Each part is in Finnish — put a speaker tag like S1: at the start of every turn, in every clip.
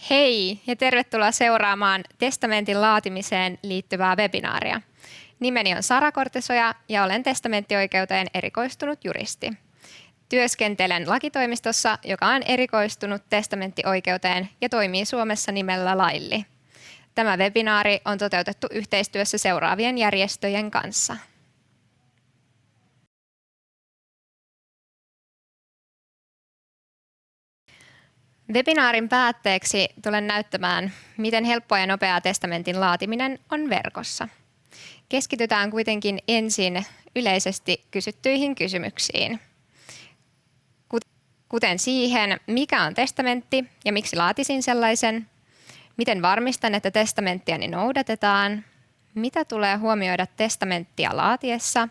S1: Hei ja tervetuloa seuraamaan testamentin laatimiseen liittyvää webinaaria. Nimeni on Sara Kortesoja ja olen testamenttioikeuteen erikoistunut juristi. Työskentelen lakitoimistossa, joka on erikoistunut testamenttioikeuteen ja toimii Suomessa nimellä Lailli. Tämä webinaari on toteutettu yhteistyössä seuraavien järjestöjen kanssa. Webinaarin päätteeksi tulen näyttämään, miten helppoa ja nopeaa testamentin laatiminen on verkossa. Keskitytään kuitenkin ensin yleisesti kysyttyihin kysymyksiin, kuten siihen, mikä on testamentti ja miksi laatisin sellaisen, miten varmistan, että testamenttiani noudatetaan, mitä tulee huomioida testamenttia laatiessa,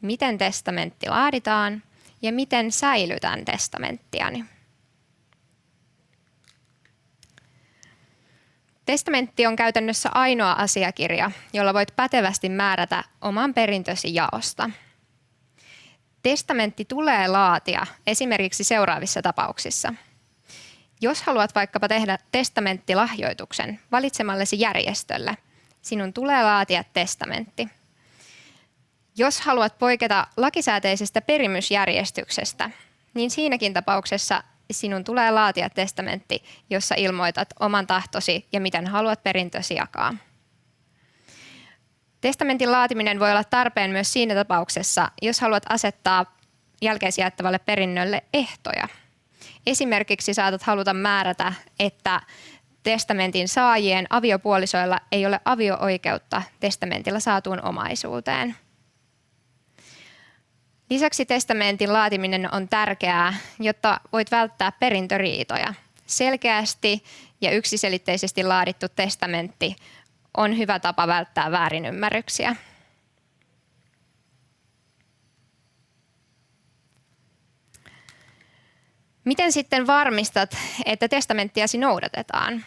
S1: miten testamentti laaditaan ja miten säilytän testamenttiani. Testamentti on käytännössä ainoa asiakirja, jolla voit pätevästi määrätä oman perintösi jaosta. Testamentti tulee laatia esimerkiksi seuraavissa tapauksissa. Jos haluat vaikkapa tehdä testamenttilahjoituksen valitsemallesi järjestölle, sinun tulee laatia testamentti. Jos haluat poiketa lakisääteisestä perimysjärjestyksestä, niin siinäkin tapauksessa sinun tulee laatia testamentti, jossa ilmoitat oman tahtosi ja miten haluat perintösi jakaa. Testamentin laatiminen voi olla tarpeen myös siinä tapauksessa, jos haluat asettaa jälkeisjaettavalle perinnölle ehtoja. Esimerkiksi saatat haluta määrätä, että testamentin saajien aviopuolisoilla ei ole avio-oikeutta testamentilla saatuun omaisuuteen. Lisäksi testamentin laatiminen on tärkeää, jotta voit välttää perintöriitoja. Selkeästi ja yksiselitteisesti laadittu testamentti on hyvä tapa välttää väärinymmärryksiä. Miten sitten varmistat, että testamenttiasi noudatetaan?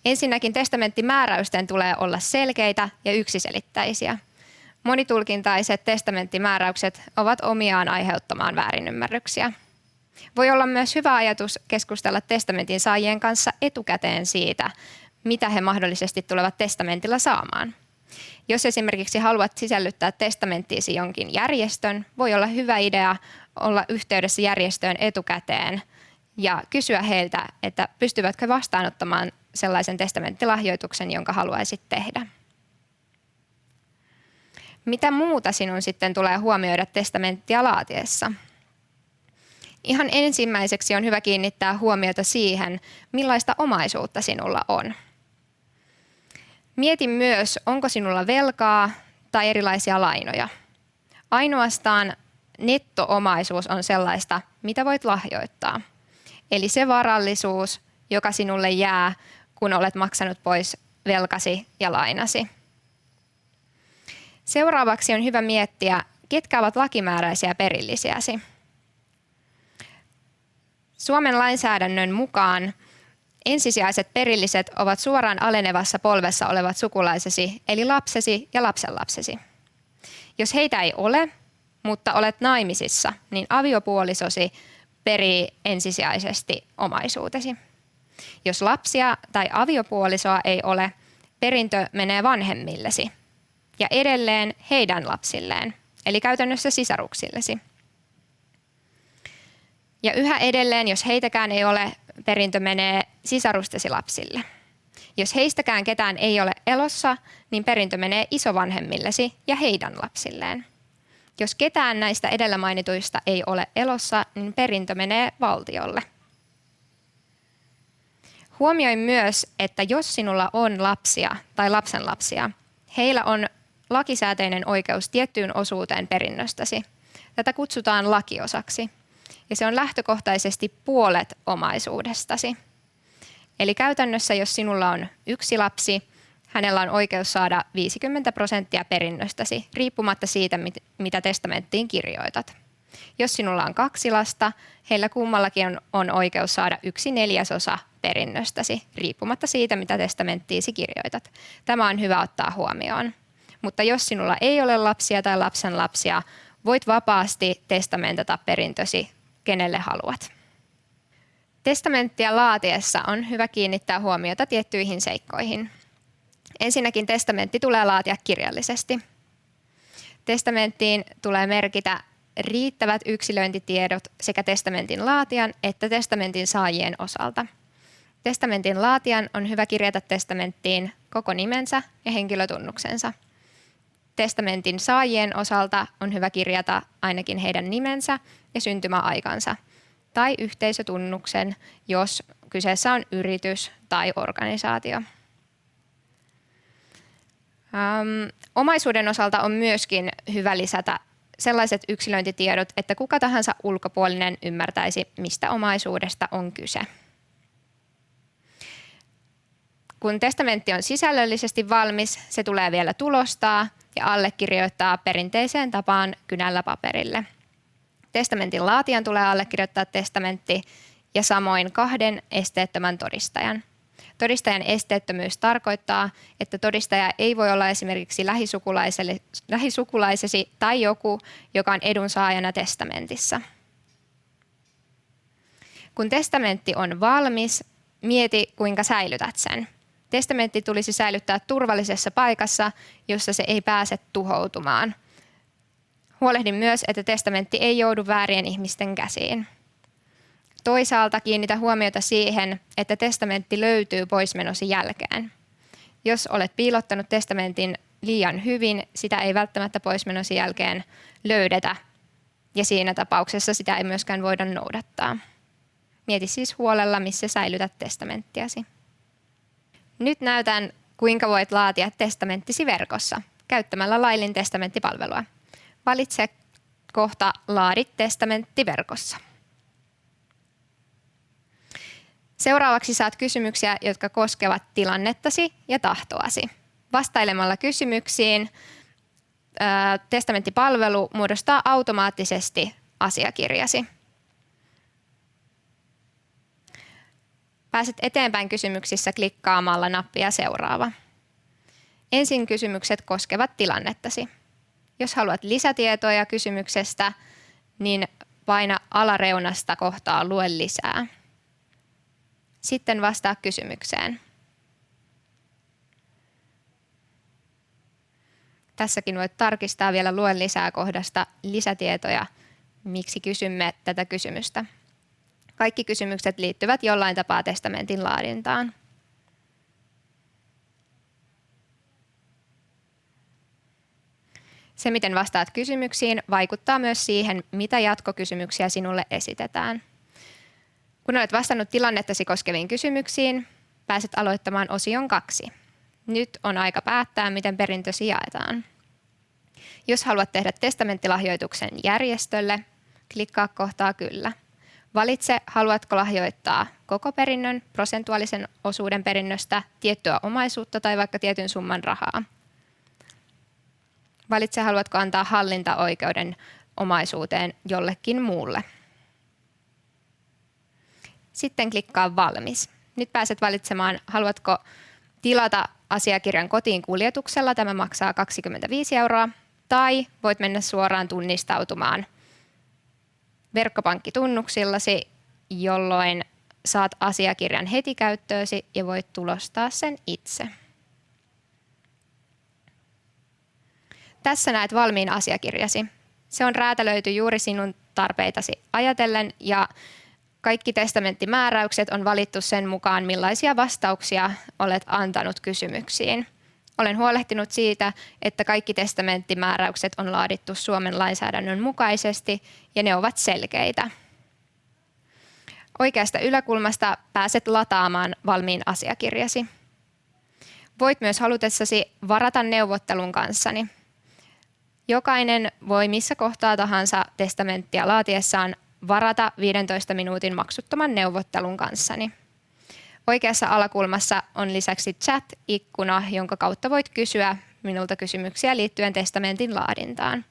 S1: Ensinnäkin testamenttimääräysten tulee olla selkeitä ja yksiselitteisiä. Monitulkintaiset testamenttimääräykset ovat omiaan aiheuttamaan väärinymmärryksiä. Voi olla myös hyvä ajatus keskustella testamentin saajien kanssa etukäteen siitä, mitä he mahdollisesti tulevat testamentilla saamaan. Jos esimerkiksi haluat sisällyttää testamenttiisi jonkin järjestön, voi olla hyvä idea olla yhteydessä järjestöön etukäteen ja kysyä heiltä, että pystyvätkö vastaanottamaan sellaisen testamenttilahjoituksen, jonka haluaisit tehdä. Mitä muuta sinun sitten tulee huomioida testamenttia laatiessa? Ihan ensimmäiseksi on hyvä kiinnittää huomiota siihen, millaista omaisuutta sinulla on. Mieti myös, onko sinulla velkaa tai erilaisia lainoja. Ainoastaan nettoomaisuus on sellaista, mitä voit lahjoittaa. Eli se varallisuus, joka sinulle jää, kun olet maksanut pois velkasi ja lainasi. Seuraavaksi on hyvä miettiä, ketkä ovat lakimääräisiä perillisiäsi. Suomen lainsäädännön mukaan ensisijaiset perilliset ovat suoraan alenevassa polvessa olevat sukulaisesi, eli lapsesi ja lapsenlapsesi. Jos heitä ei ole, mutta olet naimisissa, niin aviopuolisosi perii ensisijaisesti omaisuutesi. Jos lapsia tai aviopuolisoa ei ole, perintö menee vanhemmillesi ja edelleen heidän lapsilleen, eli käytännössä sisaruksillesi. Ja yhä edelleen, jos heitäkään ei ole, perintö menee sisarustesi lapsille. Jos heistäkään ketään ei ole elossa, niin perintö menee isovanhemmillesi ja heidän lapsilleen. Jos ketään näistä edellä mainituista ei ole elossa, niin perintö menee valtiolle. Huomioi myös, että jos sinulla on lapsia tai lapsenlapsia, heillä on lakisääteinen oikeus tiettyyn osuuteen perinnöstäsi. Tätä kutsutaan lakiosaksi. Ja se on lähtökohtaisesti puolet omaisuudestasi. Eli käytännössä, jos sinulla on yksi lapsi, hänellä on oikeus saada 50% perinnöstäsi, riippumatta siitä, mitä testamenttiin kirjoitat. Jos sinulla on 2 lasta, heillä kummallakin on oikeus saada 1/4 perinnöstäsi, riippumatta siitä, mitä testamenttiisi kirjoitat. Tämä on hyvä ottaa huomioon. Mutta jos sinulla ei ole lapsia tai lapsenlapsia, voit vapaasti testamentata perintösi kenelle haluat. Testamenttia laatiessa on hyvä kiinnittää huomiota tiettyihin seikkoihin. Ensinnäkin testamentti tulee laatia kirjallisesti. Testamenttiin tulee merkitä riittävät yksilöintitiedot sekä testamentin laatijan että testamentin saajien osalta. Testamentin laatijan on hyvä kirjata testamenttiin koko nimensä ja henkilötunnuksensa. Testamentin saajien osalta on hyvä kirjata ainakin heidän nimensä ja syntymäaikansa tai yhteisötunnuksen, jos kyseessä on yritys tai organisaatio. Omaisuuden osalta on myöskin hyvä lisätä sellaiset yksilöintitiedot, että kuka tahansa ulkopuolinen ymmärtäisi, mistä omaisuudesta on kyse. Kun testamentti on sisällöllisesti valmis, se tulee vielä tulostaa ja allekirjoittaa perinteiseen tapaan kynällä paperille. Testamentin laatijan tulee allekirjoittaa testamentti ja samoin 2 esteettömän todistajan. Todistajan esteettömyys tarkoittaa, että todistaja ei voi olla esimerkiksi lähisukulaisesi tai joku, joka on edunsaajana testamentissa. Kun testamentti on valmis, mieti kuinka säilytät sen. Testamentti tulisi säilyttää turvallisessa paikassa, jossa se ei pääse tuhoutumaan. Huolehdin myös, että testamentti ei joudu väärien ihmisten käsiin. Toisaalta kiinnitä huomiota siihen, että testamentti löytyy poismenosi jälkeen. Jos olet piilottanut testamentin liian hyvin, sitä ei välttämättä poismenosi jälkeen löydetä ja siinä tapauksessa sitä ei myöskään voida noudattaa. Mieti siis huolella, missä säilytät testamenttiasi. Nyt näytän, kuinka voit laatia testamenttisi verkossa käyttämällä Lailin testamenttipalvelua. Valitse kohta Laadi testamentti verkossa. Seuraavaksi saat kysymyksiä, jotka koskevat tilannettasi ja tahtoasi. Vastailemalla kysymyksiin testamenttipalvelu muodostaa automaattisesti asiakirjasi. Pääset eteenpäin kysymyksissä klikkaamalla nappia Seuraava. Ensin kysymykset koskevat tilannettasi. Jos haluat lisätietoja kysymyksestä, niin paina alareunasta kohtaa Lue lisää. Sitten vastaa kysymykseen. Tässäkin voit tarkistaa vielä Lue lisää kohdasta lisätietoja, miksi kysymme tätä kysymystä. Kaikki kysymykset liittyvät jollain tapaa testamentin laadintaan. Se, miten vastaat kysymyksiin, vaikuttaa myös siihen, mitä jatkokysymyksiä sinulle esitetään. Kun olet vastannut tilannettasi koskeviin kysymyksiin, pääset aloittamaan osion 2. Nyt on aika päättää, miten perintösi jaetaan. Jos haluat tehdä testamenttilahjoituksen järjestölle, klikkaa kohtaa Kyllä. Valitse, haluatko lahjoittaa koko perinnön, prosentuaalisen osuuden perinnöstä, tiettyä omaisuutta tai vaikka tietyn summan rahaa. Valitse, haluatko antaa hallintaoikeuden omaisuuteen jollekin muulle. Sitten klikkaa Valmis. Nyt pääset valitsemaan, haluatko tilata asiakirjan kotiin kuljetuksella, tämä maksaa 25 €, tai voit mennä suoraan tunnistautumaan verkkopankkitunnuksillasi, jolloin saat asiakirjan heti käyttöösi ja voit tulostaa sen itse. Tässä näet valmiin asiakirjasi. Se on räätälöity juuri sinun tarpeitasi ajatellen ja kaikki testamenttimääräykset on valittu sen mukaan, millaisia vastauksia olet antanut kysymyksiin. Olen huolehtinut siitä, että kaikki testamenttimääräykset on laadittu Suomen lainsäädännön mukaisesti ja ne ovat selkeitä. Oikeasta yläkulmasta pääset lataamaan valmiin asiakirjasi. Voit myös halutessasi varata neuvottelun kanssani. Jokainen voi missä kohtaa tahansa testamenttia laatiessaan varata 15 minuutin maksuttoman neuvottelun kanssani. Oikeassa alakulmassa on lisäksi chat-ikkuna, jonka kautta voit kysyä minulta kysymyksiä liittyen testamentin laadintaan.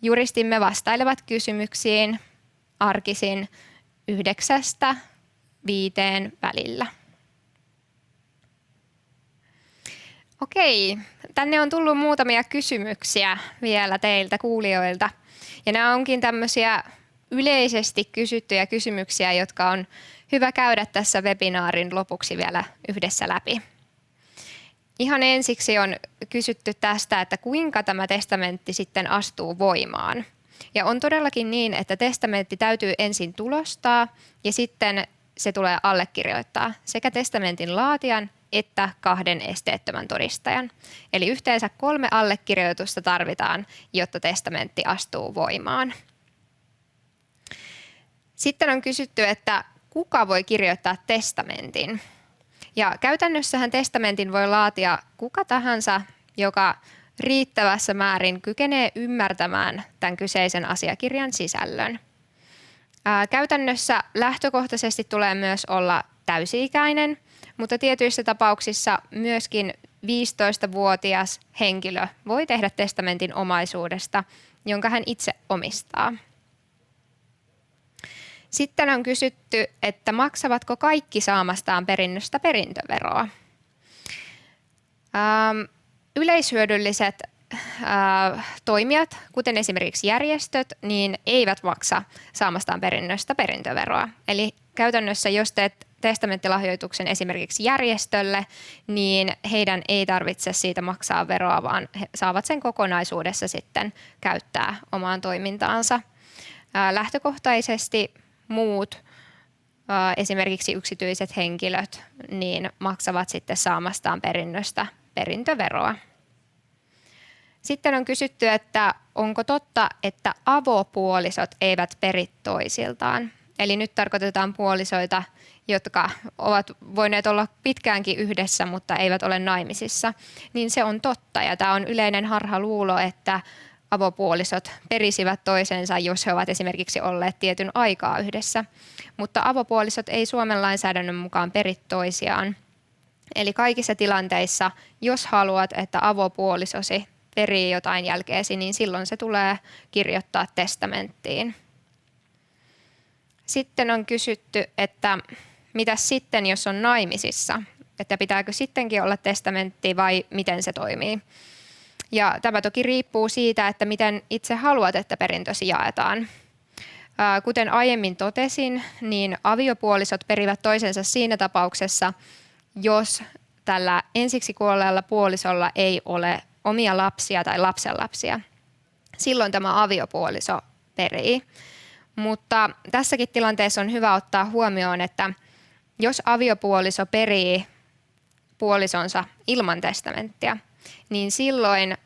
S1: Juristimme vastailevat kysymyksiin arkisin 9–5 välillä. Okei, tänne on tullut muutamia kysymyksiä vielä teiltä kuulijoilta. Ja nämä onkin tämmöisiä yleisesti kysyttyjä kysymyksiä, jotka on hyvä käydä tässä webinaarin lopuksi vielä yhdessä läpi. Ihan ensiksi on kysytty tästä, että kuinka tämä testamentti sitten astuu voimaan. Ja on todellakin niin, että testamentti täytyy ensin tulostaa ja sitten se tulee allekirjoittaa sekä testamentin laatijan että 2 esteettömän todistajan. Eli yhteensä 3 allekirjoitusta tarvitaan, jotta testamentti astuu voimaan. Sitten on kysytty, että kuka voi kirjoittaa testamentin. Ja käytännössähän testamentin voi laatia kuka tahansa, joka riittävässä määrin kykenee ymmärtämään tämän kyseisen asiakirjan sisällön. Käytännössä lähtökohtaisesti tulee myös olla täysi-ikäinen, mutta tietyissä tapauksissa myöskin 15-vuotias henkilö voi tehdä testamentin omaisuudesta, jonka hän itse omistaa. Sitten on kysytty, että maksavatko kaikki saamastaan perinnöstä perintöveroa. Yleishyödylliset toimijat, kuten esimerkiksi järjestöt, niin eivät maksa saamastaan perinnöstä perintöveroa. Eli käytännössä, jos teet testamenttilahjoituksen esimerkiksi järjestölle, niin heidän ei tarvitse siitä maksaa veroa, vaan he saavat sen kokonaisuudessa sitten käyttää omaan toimintaansa. Lähtökohtaisesti muut, esimerkiksi yksityiset henkilöt, niin maksavat sitten saamastaan perinnöstä perintöveroa. Sitten on kysytty, että onko totta, että avopuolisot eivät peri toisiltaan. Eli nyt tarkoitetaan puolisoita, jotka ovat voineet olla pitkäänkin yhdessä, mutta eivät ole naimisissa. Niin se on totta, ja tämä on yleinen harhaluulo, että avopuolisot perisivät toisensa, jos he ovat esimerkiksi olleet tietyn aikaa yhdessä. Mutta avopuolisot ei Suomen lainsäädännön mukaan peri toisiaan. Eli kaikissa tilanteissa, jos haluat, että avopuolisosi perii jotain jälkeesi, niin silloin se tulee kirjoittaa testamenttiin. Sitten on kysytty, että mitä sitten, jos on naimisissa? Että pitääkö sittenkin olla testamentti vai miten se toimii? Ja tämä toki riippuu siitä, että miten itse haluat, että perintösi jaetaan. Kuten aiemmin totesin, niin aviopuolisot perivät toisensa siinä tapauksessa, jos tällä ensiksi kuolleella puolisolla ei ole omia lapsia tai lapsenlapsia. Silloin tämä aviopuoliso perii. Mutta tässäkin tilanteessa on hyvä ottaa huomioon, että jos aviopuoliso perii puolisonsa ilman testamenttia, niin silloin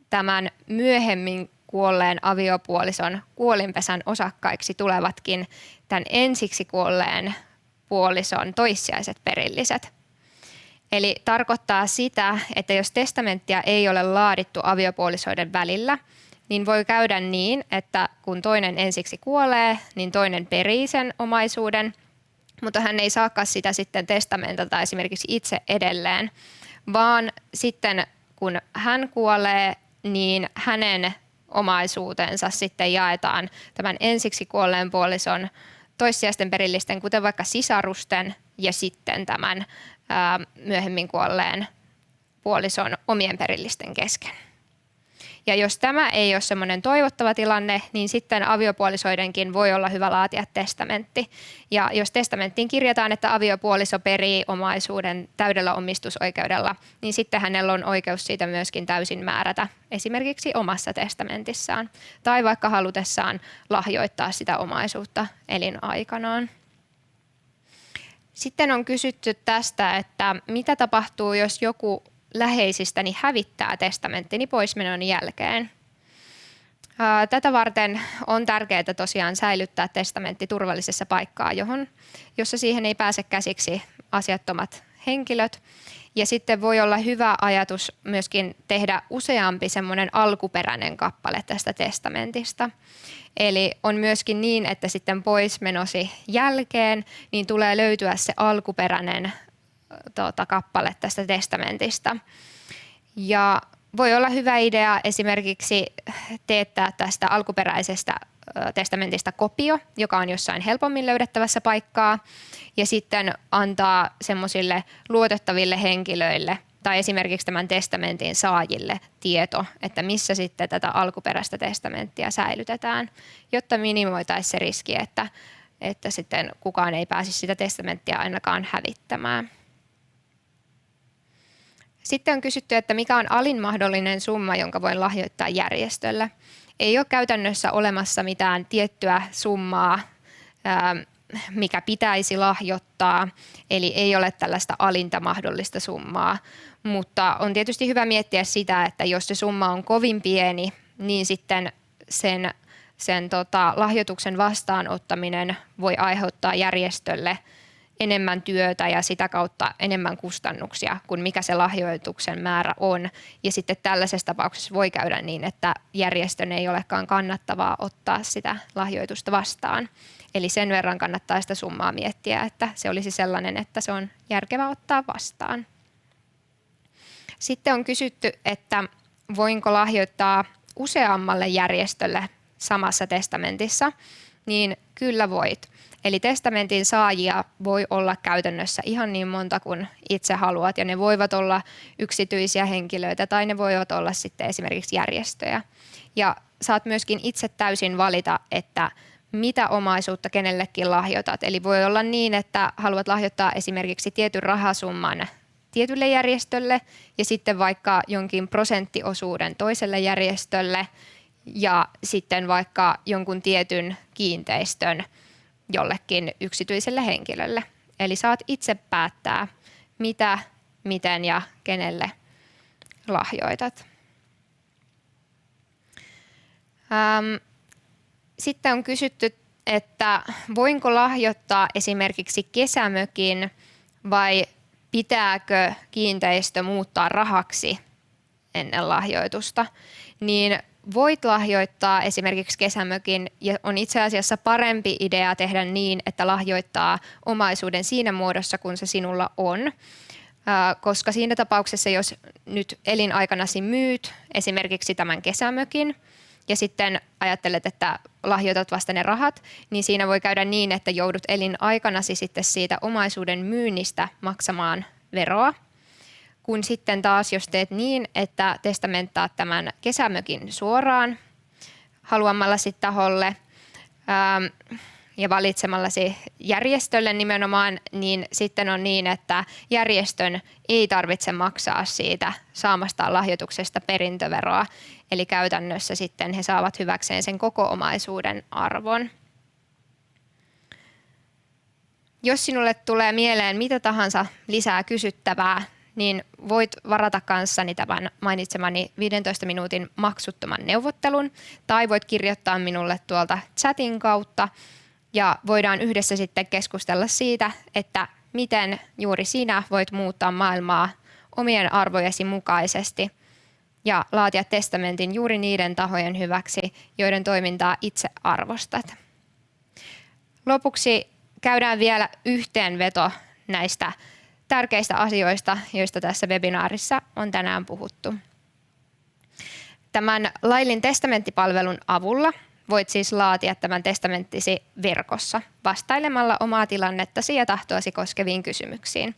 S1: tämän myöhemmin kuolleen aviopuolison kuolinpesän osakkaiksi tulevatkin tämän ensiksi kuolleen puolison toissijaiset perilliset. Eli tarkoittaa sitä, että jos testamenttia ei ole laadittu aviopuolisoiden välillä, niin voi käydä niin, että kun toinen ensiksi kuolee, niin toinen perii sen omaisuuden, mutta hän ei saakaan sitä sitten testamentilta esimerkiksi itse edelleen, vaan sitten kun hän kuolee, niin hänen omaisuutensa sitten jaetaan tämän ensiksi kuolleen puolison toissijaisten perillisten, kuten vaikka sisarusten ja sitten tämän myöhemmin kuolleen puolison omien perillisten kesken. Ja jos tämä ei ole semmoinen toivottava tilanne, niin sitten aviopuolisoidenkin voi olla hyvä laatia testamentti. Ja jos testamenttiin kirjataan, että aviopuoliso perii omaisuuden täydellä omistusoikeudella, niin sitten hänellä on oikeus siitä myöskin täysin määrätä esimerkiksi omassa testamentissaan tai vaikka halutessaan lahjoittaa sitä omaisuutta elinaikanaan. Sitten on kysytty tästä, että mitä tapahtuu, jos joku läheisistäni hävittää testamenttini poismenon jälkeen. Tätä varten on tärkeää tosiaan säilyttää testamentti turvallisessa paikkaa, jossa siihen ei pääse käsiksi asiattomat henkilöt. Ja sitten voi olla hyvä ajatus myöskin tehdä useampi semmoinen alkuperäinen kappale tästä testamentista. Eli on myöskin niin, että sitten poismenosi jälkeen niin tulee löytyä se alkuperäinen kappale tästä testamentista. Ja voi olla hyvä idea esimerkiksi teettää tästä alkuperäisestä testamentista kopio, joka on jossain helpommin löydettävässä paikkaa, ja sitten antaa semmoisille luotettaville henkilöille tai esimerkiksi tämän testamentin saajille tieto, että missä sitten tätä alkuperäistä testamenttia säilytetään, jotta minimoitaisiin se riski, että sitten kukaan ei pääsisi sitä testamenttia ainakaan hävittämään. Sitten on kysytty, että mikä on alin mahdollinen summa, jonka voin lahjoittaa järjestölle. Ei ole käytännössä olemassa mitään tiettyä summaa, mikä pitäisi lahjoittaa, eli ei ole tällaista alinta mahdollista summaa, mutta on tietysti hyvä miettiä sitä, että jos se summa on kovin pieni, niin sitten sen lahjoituksen vastaanottaminen voi aiheuttaa järjestölle enemmän työtä ja sitä kautta enemmän kustannuksia kuin mikä se lahjoituksen määrä on. Ja sitten tällaisessa tapauksessa voi käydä niin, että järjestön ei olekaan kannattavaa ottaa sitä lahjoitusta vastaan. Eli sen verran kannattaa sitä summaa miettiä, että se olisi sellainen, että se on järkevää ottaa vastaan. Sitten on kysytty, että voinko lahjoittaa useammalle järjestölle samassa testamentissa, niin kyllä voit. Eli testamentin saajia voi olla käytännössä ihan niin monta kuin itse haluat, ja ne voivat olla yksityisiä henkilöitä tai ne voivat olla sitten esimerkiksi järjestöjä. Ja saat myöskin itse täysin valita, että mitä omaisuutta kenellekin lahjoitat. Eli voi olla niin, että haluat lahjoittaa esimerkiksi tietyn rahasumman tietylle järjestölle ja sitten vaikka jonkin prosenttiosuuden toiselle järjestölle ja sitten vaikka jonkun tietyn kiinteistön jollekin yksityiselle henkilölle. Eli saat itse päättää, mitä, miten ja kenelle lahjoitat. Sitten on kysytty, että voinko lahjoittaa esimerkiksi kesämökin vai pitääkö kiinteistö muuttaa rahaksi ennen lahjoitusta, niin voit lahjoittaa esimerkiksi kesämökin ja on itse asiassa parempi idea tehdä niin, että lahjoittaa omaisuuden siinä muodossa, kun se sinulla on, koska siinä tapauksessa, jos nyt elinaikanasi myyt esimerkiksi tämän kesämökin ja sitten ajattelet, että lahjoitat vasta ne rahat, niin siinä voi käydä niin, että joudut elinaikanasi sitten siitä omaisuuden myynnistä maksamaan veroa. Kun sitten taas, jos teet niin, että testamenttaat tämän kesämökin suoraan haluamallasi taholle ja valitsemallasi järjestölle nimenomaan, niin sitten on niin, että järjestön ei tarvitse maksaa siitä saamastaan lahjoituksesta perintöveroa. Eli käytännössä sitten he saavat hyväkseen sen koko omaisuuden arvon. Jos sinulle tulee mieleen mitä tahansa lisää kysyttävää, niin voit varata kanssani tämän mainitsemani 15 minuutin maksuttoman neuvottelun tai voit kirjoittaa minulle tuolta chatin kautta ja voidaan yhdessä sitten keskustella siitä, että miten juuri sinä voit muuttaa maailmaa omien arvojesi mukaisesti ja laatia testamentin juuri niiden tahojen hyväksi, joiden toimintaa itse arvostat. Lopuksi käydään vielä yhteenveto näistä tärkeistä asioista, joista tässä webinaarissa on tänään puhuttu. Tämän Laillin testamenttipalvelun avulla voit siis laatia tämän testamenttisi verkossa vastailemalla omaa tilannettasi ja tahtoasi koskeviin kysymyksiin.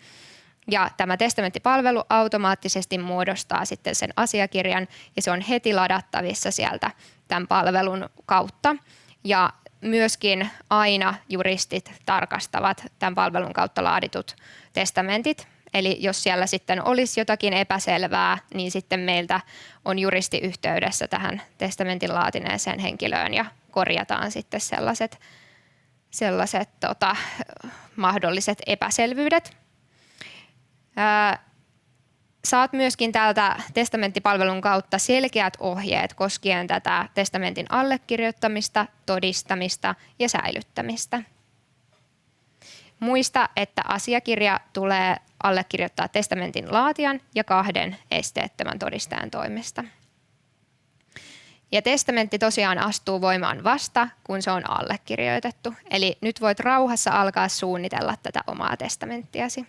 S1: Ja tämä testamenttipalvelu automaattisesti muodostaa sitten sen asiakirjan ja se on heti ladattavissa sieltä tämän palvelun kautta. Ja myöskin aina juristit tarkastavat tämän palvelun kautta laaditut testamentit. Eli jos siellä sitten olisi jotakin epäselvää, niin sitten meiltä on juristi yhteydessä tähän testamentin laatineeseen henkilöön ja korjataan sitten sellaiset mahdolliset epäselvyydet. Saat myöskin täältä testamenttipalvelun kautta selkeät ohjeet koskien tätä testamentin allekirjoittamista, todistamista ja säilyttämistä. Muista, että asiakirja tulee allekirjoittaa testamentin laatijan ja 2 esteettömän todistajan toimesta. Ja testamentti tosiaan astuu voimaan vasta, kun se on allekirjoitettu. Eli nyt voit rauhassa alkaa suunnitella tätä omaa testamenttiasi.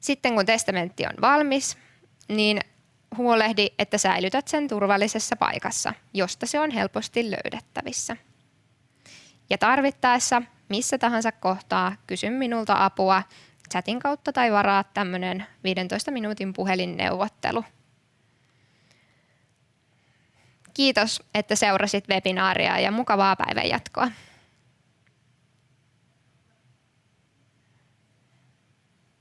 S1: Sitten kun testamentti on valmis, niin huolehdi, että säilytät sen turvallisessa paikassa, josta se on helposti löydettävissä. Ja tarvittaessa missä tahansa kohtaa kysy minulta apua chatin kautta tai varaa tämmöinen 15 minuutin puhelinneuvottelu. Kiitos, että seurasit webinaaria ja mukavaa päivänjatkoa.